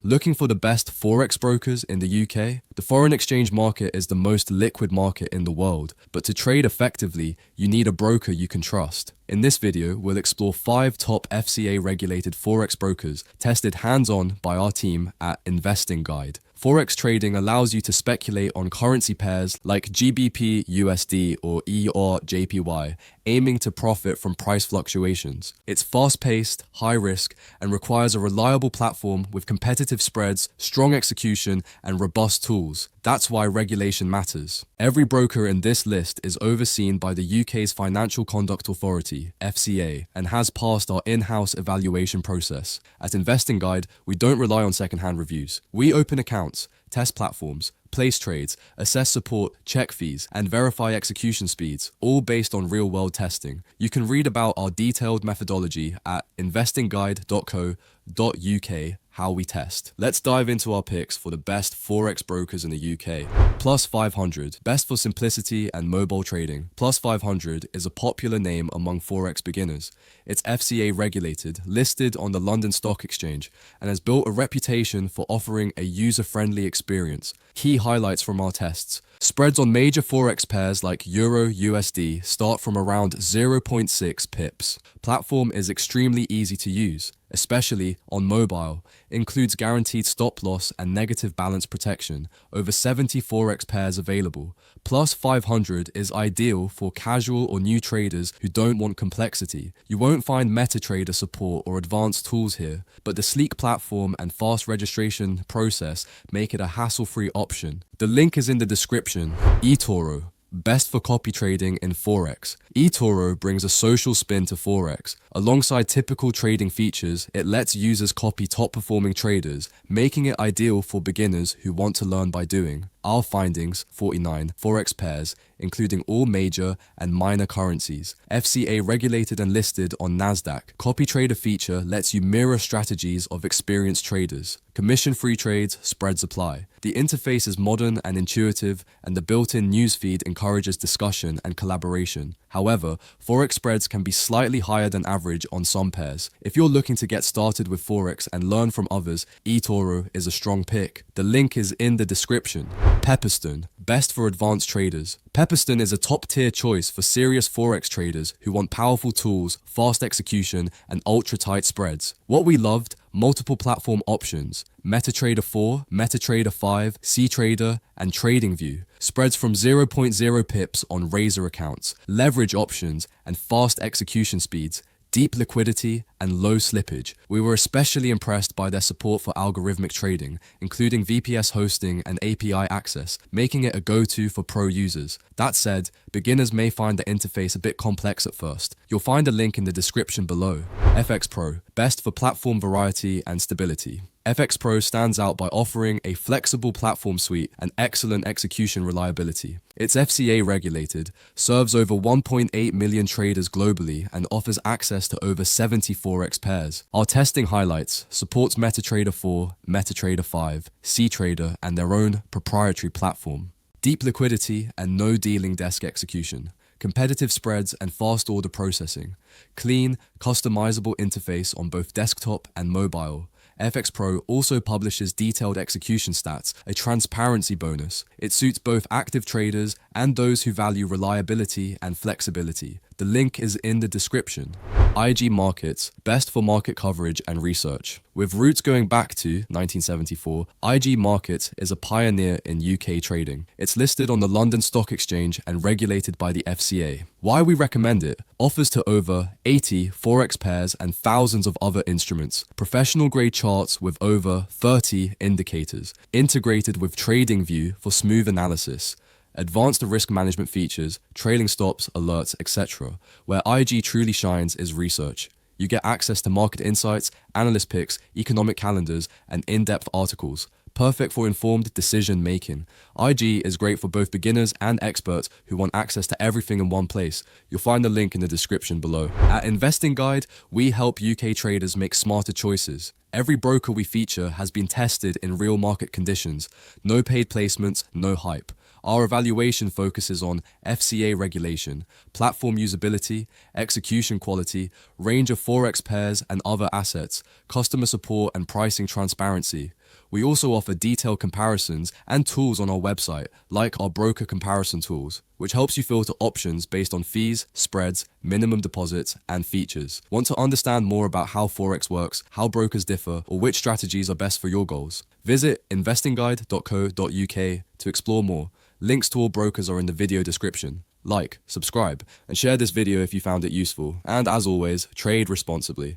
Looking for the best Forex brokers in the UK? The foreign exchange market is the most liquid market in the world, but to trade effectively, you need a broker you can trust. In this video, we'll explore 5 top FCA-regulated Forex brokers tested hands-on by our team at InvestingGuide. Forex trading allows you to speculate on currency pairs like GBP USD or EUR JPY, aiming to profit from price fluctuations. It's fast-paced, high-risk, and requires a reliable platform with competitive spreads, strong execution, and robust tools. That's why regulation matters. Every broker in this list is overseen by the UK's Financial Conduct Authority, FCA, and has passed our in-house evaluation process. At InvestingGuide, we don't rely on second-hand reviews. We open accounts, test platforms, place trades, assess support, check fees, and verify execution speeds, all based on real-world testing. You can read about our detailed methodology at investingguide.co.uk. How we test. Let's dive into our picks for the best Forex brokers in the UK. Plus 500, best for simplicity and mobile trading. Plus 500 is a popular name among Forex beginners. It's FCA regulated, listed on the London Stock Exchange, and has built a reputation for offering a user-friendly experience. Key highlights from our tests. Spreads on major Forex pairs like Euro USD start from around 0.6 pips. Platform is extremely easy to use, especially on mobile. Includes guaranteed stop loss and negative balance protection. Over 70 Forex pairs available. Plus 500 is ideal for casual or new traders who don't want complexity. You won't find MetaTrader support or advanced tools here, but the sleek platform and fast registration process make it a hassle-free option. The link is in the description. eToro, best for copy trading in Forex. eToro brings a social spin to Forex. Alongside typical trading features, it lets users copy top-performing traders, making it ideal for beginners who want to learn by doing. Our findings, 49 Forex pairs, including all major and minor currencies. FCA regulated and listed on NASDAQ. Copy trader feature lets you mirror strategies of experienced traders. Commission-free trades, spreads apply. The interface is modern and intuitive, and the built-in newsfeed encourages discussion and collaboration. However, Forex spreads can be slightly higher than average on some pairs. If you're looking to get started with Forex and learn from others, eToro is a strong pick. The link is in the description. Pepperstone, best for advanced traders. Pepperstone is a top-tier choice for serious Forex traders who want powerful tools, fast execution, and ultra-tight spreads. What we loved, multiple platform options. MetaTrader 4, MetaTrader 5, CTrader, and TradingView. Spreads from 0.0 pips on Razor accounts, leverage options, and fast execution speeds. Deep liquidity and low slippage. We were especially impressed by their support for algorithmic trading, including VPS hosting and API access, making it a go-to for pro users. That said, beginners may find the interface a bit complex at first. You'll find a link in the description below. FX Pro, best for platform variety and stability. FX Pro stands out by offering a flexible platform suite and excellent execution reliability. It's FCA regulated, serves over 1.8 million traders globally, and offers access to over 70 Forex pairs. Our testing highlights supports MetaTrader 4, MetaTrader 5, CTrader, and their own proprietary platform. Deep liquidity and no dealing desk execution. Competitive spreads and fast order processing. Clean, customizable interface on both desktop and mobile. FX Pro also publishes detailed execution stats, a transparency bonus. It suits both active traders and those who value reliability and flexibility. The link is in the description. IG Markets, best for market coverage and research. With roots going back to 1974, IG Markets is a pioneer in UK trading. It's listed on the London Stock Exchange and regulated by the FCA. Why we recommend it? Offers to over 80 Forex pairs and thousands of other instruments. Professional grade charts with over 30 indicators. Integrated with TradingView for smooth analysis. Advanced risk management features, trailing stops, alerts, etc. Where IG truly shines is research. You get access to market insights, analyst picks, economic calendars, and in-depth articles. Perfect for informed decision making. IG is great for both beginners and experts who want access to everything in one place. You'll find the link in the description below. At InvestingGuide, we help UK traders make smarter choices. Every broker we feature has been tested in real market conditions. No paid placements, no hype. Our evaluation focuses on FCA regulation, platform usability, execution quality, range of Forex pairs and other assets, customer support and pricing transparency. We also offer detailed comparisons and tools on our website, like our broker comparison tools, which helps you filter options based on fees, spreads, minimum deposits, and features. Want to understand more about how Forex works, how brokers differ, or which strategies are best for your goals? Visit investingguide.co.uk to explore more. Links to all brokers are in the video description. Like, subscribe, and share this video if you found it useful. And as always, trade responsibly.